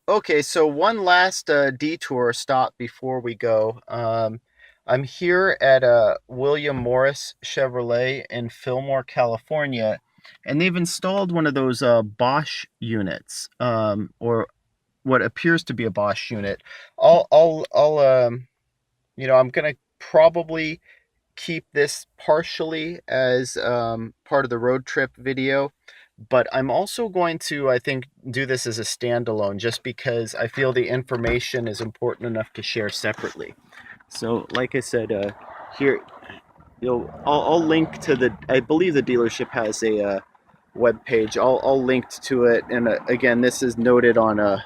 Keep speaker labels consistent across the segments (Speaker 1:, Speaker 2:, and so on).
Speaker 1: Okay, so one last detour stop before we go. I'm here at William Morris Chevrolet in Fillmore, California, and they've installed one of those Bosch units, or what appears to be a Bosch unit. I'll I'm gonna probably keep this partially as part of the road trip video, but I'm also going to, I think, do this as a standalone just because I feel the information is important enough to share separately. So, like I said, here, I'll link to I believe the dealership has a web page. I'll link to it, and again, this is noted on a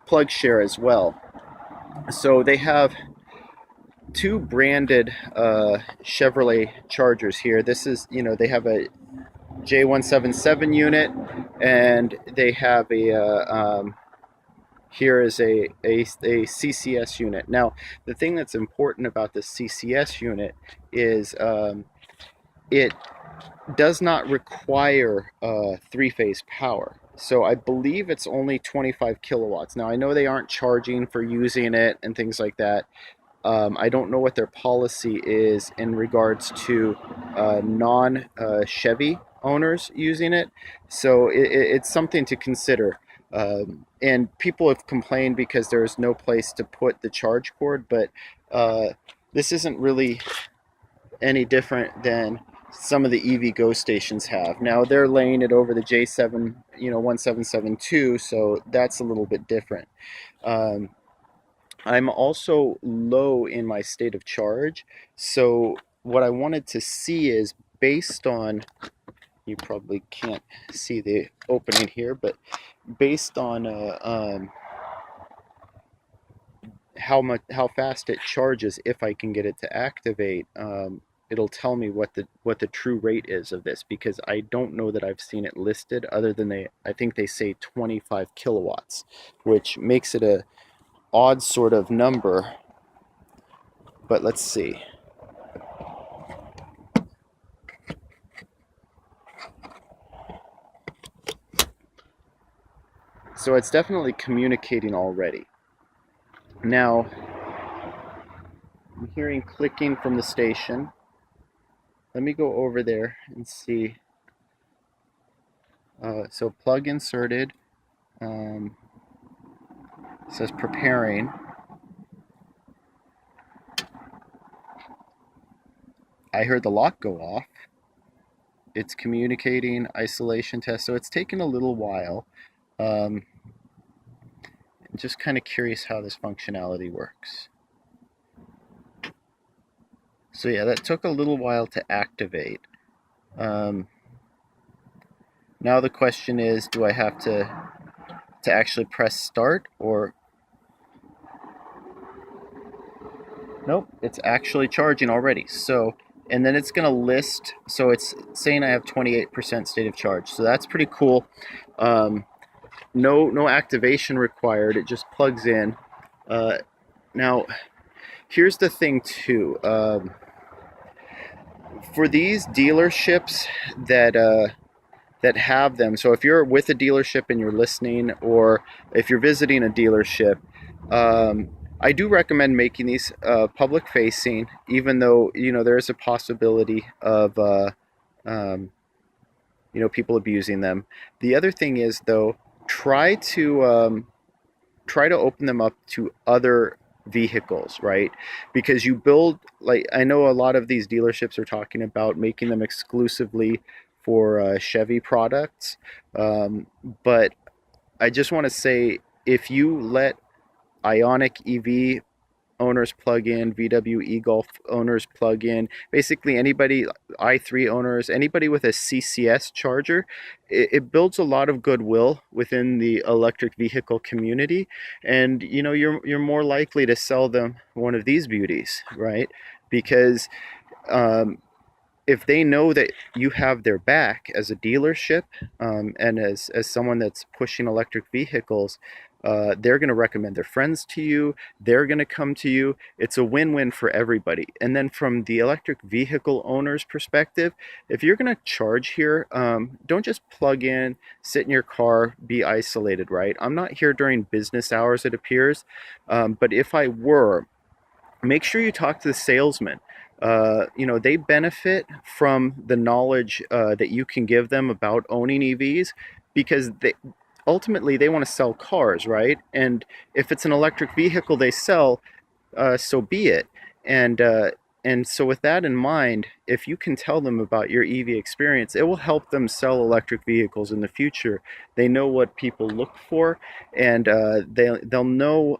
Speaker 1: plug share as well. So they have two branded Chevrolet Chargers here. This is, they have a J177 unit, and they have here is a CCS unit. Now, the thing that's important about the CCS unit is it does not require three-phase power. So I believe it's only 25 kilowatts. Now, I know they aren't charging for using it and things like that. I don't know what their policy is in regards to non-Chevy owners using it, so it's something to consider. And people have complained because there's no place to put the charge cord, but this isn't really any different than some of the EV Go stations have. Now they're laying it over the J7, 1772, so that's a little bit different. Um, I'm also low in my state of charge. So what I wanted to see is based on, you probably can't see the opening here, but based on how fast it charges, if I can get it to activate, it'll tell me what the true rate is of this, because I don't know that I've seen it listed other than I think they say 25 kilowatts, which makes it a odd sort of number. But let's see. So it's definitely communicating already. Now, I'm hearing clicking from the station. Let me go over there and see. So plug inserted. Um, says preparing. I heard the lock go off. It's communicating, isolation test. So it's taken a little while. I'm just kind of curious how this functionality works. So yeah, that took a little while to activate. Now the question is, do I have to actually press start, or nope, it's actually charging already. So, and then it's going to list, so it's saying I have 28% state of charge. So that's pretty cool. No activation required. It just plugs in. Now, here's the thing too. For these dealerships that have them, so if you're with a dealership and you're listening, or if you're visiting a dealership, I do recommend making these public facing, even though there is a possibility of people abusing them. The other thing is, though, try to open them up to other vehicles, right? Because you build, like, I know a lot of these dealerships are talking about making them exclusively for Chevy products, but I just want to say, if you let Ionic EV owners plug in, VW e-Golf owners plug in, basically anybody, i3 owners, anybody with a CCS charger, it builds a lot of goodwill within the electric vehicle community, and you're more likely to sell them one of these beauties, right? Because if they know that you have their back as a dealership, and as someone that's pushing electric vehicles, They're going to recommend their friends to you. They're going to come to you. It's a win-win for everybody. And then from the electric vehicle owner's perspective, if you're going to charge here, don't just plug in, sit in your car, be isolated, right? I'm not here during business hours, it appears. But if I were, make sure you talk to the salesman. They benefit from the knowledge that you can give them about owning EVs, because they ultimately they want to sell cars, right? And if it's an electric vehicle they sell, so be it. And and so with that in mind, if you can tell them about your EV experience, it will help them sell electric vehicles in the future. They know what people look for, and they'll know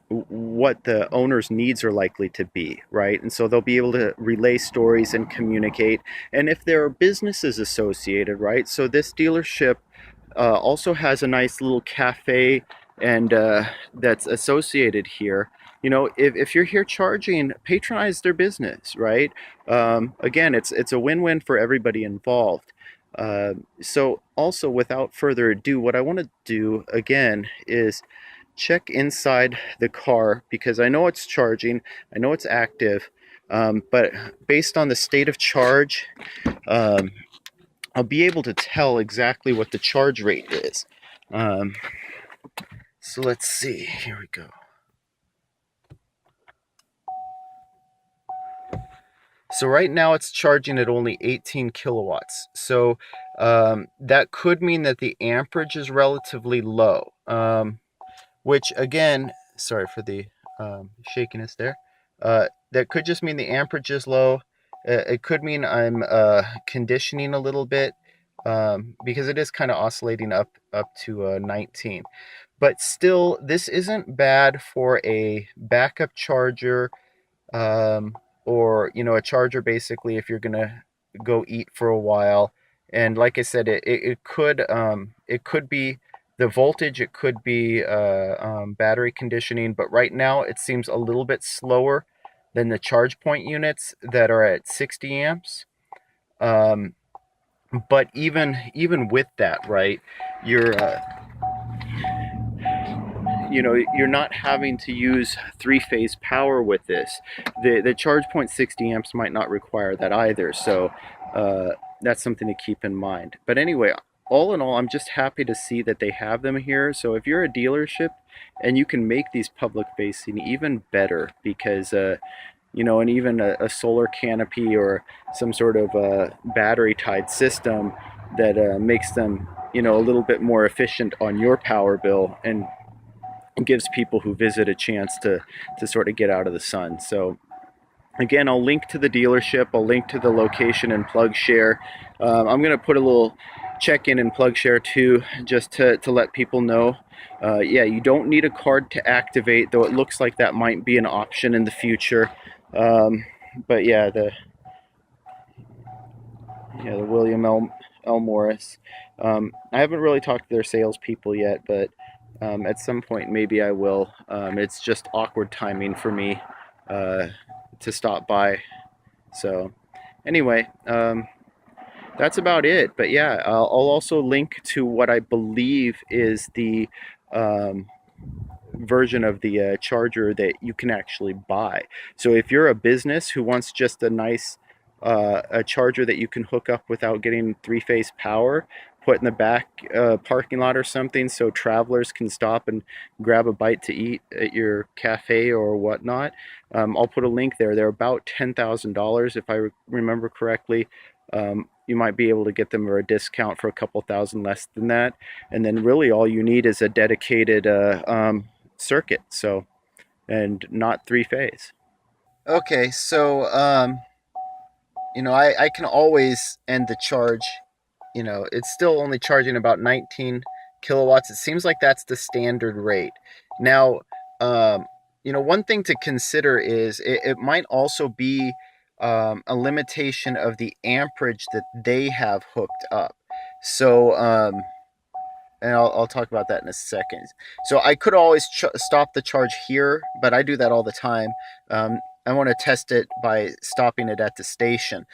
Speaker 1: what the owner's needs are likely to be, right? And so they'll be able to relay stories and communicate. And if there are businesses associated, right? So this dealership also has a nice little cafe and that's associated here. If you're here charging, patronize their business, right? Again, it's a win-win for everybody involved. So also, without further ado, what I want to do again is check inside the car, because I know it's charging, I know it's active, but based on the state of charge, um, I'll be able to tell exactly what the charge rate is. So let's see, here we go. So right now it's charging at only 18 kilowatts. So that could mean that the amperage is relatively low. Which again, sorry for the shakiness there. That could just mean the amperage is low. It could mean I'm conditioning a little bit, because it is kind of oscillating up to 19. But still, this isn't bad for a backup charger, um, or a charger basically if you're gonna go eat for a while. And like I said, it could be the voltage, it could be battery conditioning, but right now it seems a little bit slower than the charge point units that are at 60 amps. um, but even with that, right, you're you're not having to use three-phase power with this. The charge point 60 amps might not require that either, so that's something to keep in mind. But anyway, all in all, I'm just happy to see that they have them here. So if you're a dealership and you can make these public facing, even better, because and even a solar canopy or some sort of battery tied system that makes them a little bit more efficient on your power bill, and gives people who visit a chance to sort of get out of the sun. So again, I'll link to the dealership, I'll link to the location and PlugShare. I'm going to put a little check-in and PlugShare too, just to let people know. Yeah, you don't need a card to activate, though it looks like that might be an option in the future. But yeah, the William L. Morris. I haven't really talked to their salespeople yet, but at some point maybe I will. It's just awkward timing for me to stop by. So anyway, that's about it. But yeah, I'll also link to what I believe is the version of the charger that you can actually buy. So if you're a business who wants just a nice a charger that you can hook up without getting three-phase power, put in the back parking lot or something, so travelers can stop and grab a bite to eat at your cafe or whatnot, I'll put a link there. They're about $10,000 if I remember correctly. You might be able to get them for a discount for a couple thousand less than that. And then really all you need is a dedicated circuit, so, and not three-phase. Okay, so I can always end the charge. It's still only charging about 19 kilowatts. It seems like that's the standard rate. Now, one thing to consider is it might also be a limitation of the amperage that they have hooked up. So, and I'll talk about that in a second. So I could always stop the charge here, but I do that all the time. I want to test it by stopping it at the station.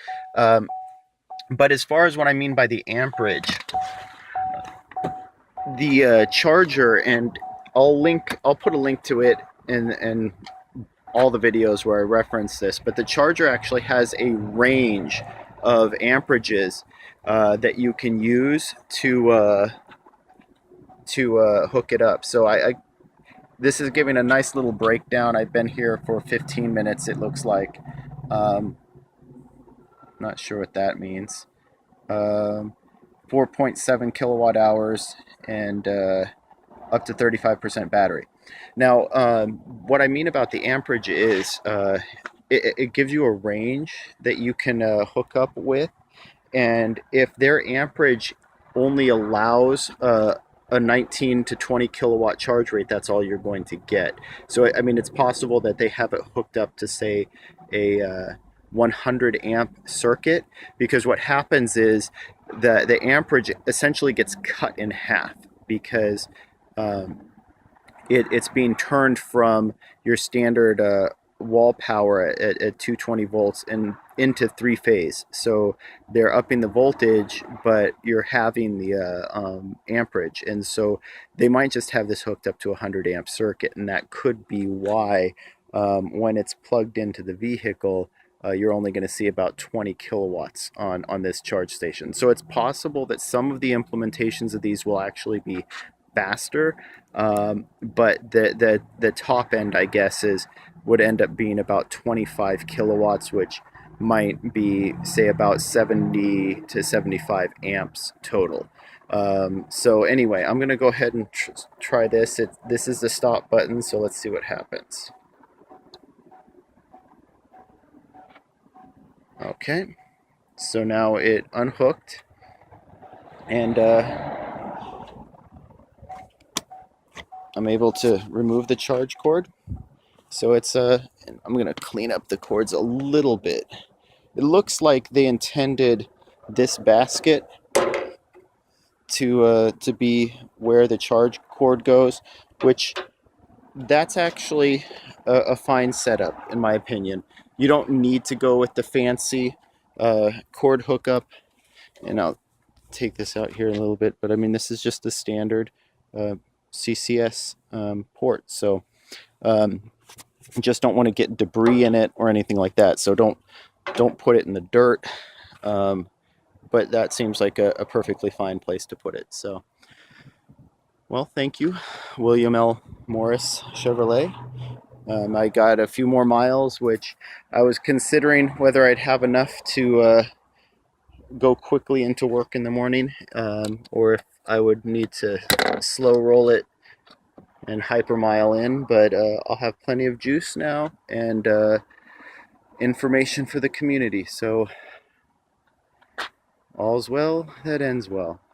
Speaker 1: But as far as what I mean by the amperage, the charger, and I'll put a link to it in all the videos where I reference this, but the charger actually has a range of amperages that you can use to hook it up. So I this is giving a nice little breakdown. I've been here for 15 minutes, it looks like. Um, Not sure what that means. Um, 4.7 kilowatt hours and up to 35% battery. Now, what I mean about the amperage is it gives you a range that you can hook up with, and if their amperage only allows a 19 to 20 kilowatt charge rate, that's all you're going to get. So I mean, it's possible that they have it hooked up to, say, a 100 amp circuit, because what happens is the amperage essentially gets cut in half, because um, it's being turned from your standard wall power at 220 volts and into three phase. So they're upping the voltage, but you're having the amperage. And so they might just have this hooked up to a 100 amp circuit. And that could be why when it's plugged into the vehicle, you're only going to see about 20 kilowatts on this charge station. So it's possible that some of the implementations of these will actually be faster, but the top end, I guess, is would end up being about 25 kilowatts, which might be, say, about 70 to 75 amps total. So anyway, I'm gonna go ahead and try this. This is the stop button, so let's see what happens. Okay, so now it unhooked, and I'm able to remove the charge cord. So it's I'm gonna clean up the cords a little bit. It looks like they intended this basket to be where the charge cord goes, which that's actually a fine setup in my opinion. You don't need to go with the fancy cord hookup, and I'll take this out here in a little bit, but I mean, this is just the standard CCS port, so just don't want to get debris in it or anything like that, so don't put it in the dirt. But that seems like a perfectly fine place to put it. So, well, thank you, William L. Morris Chevrolet. I got a few more miles, which I was considering whether I'd have enough to go quickly into work in the morning, or if I would need to slow roll it and hypermile in. But I'll have plenty of juice now and information for the community. So all's well that ends well.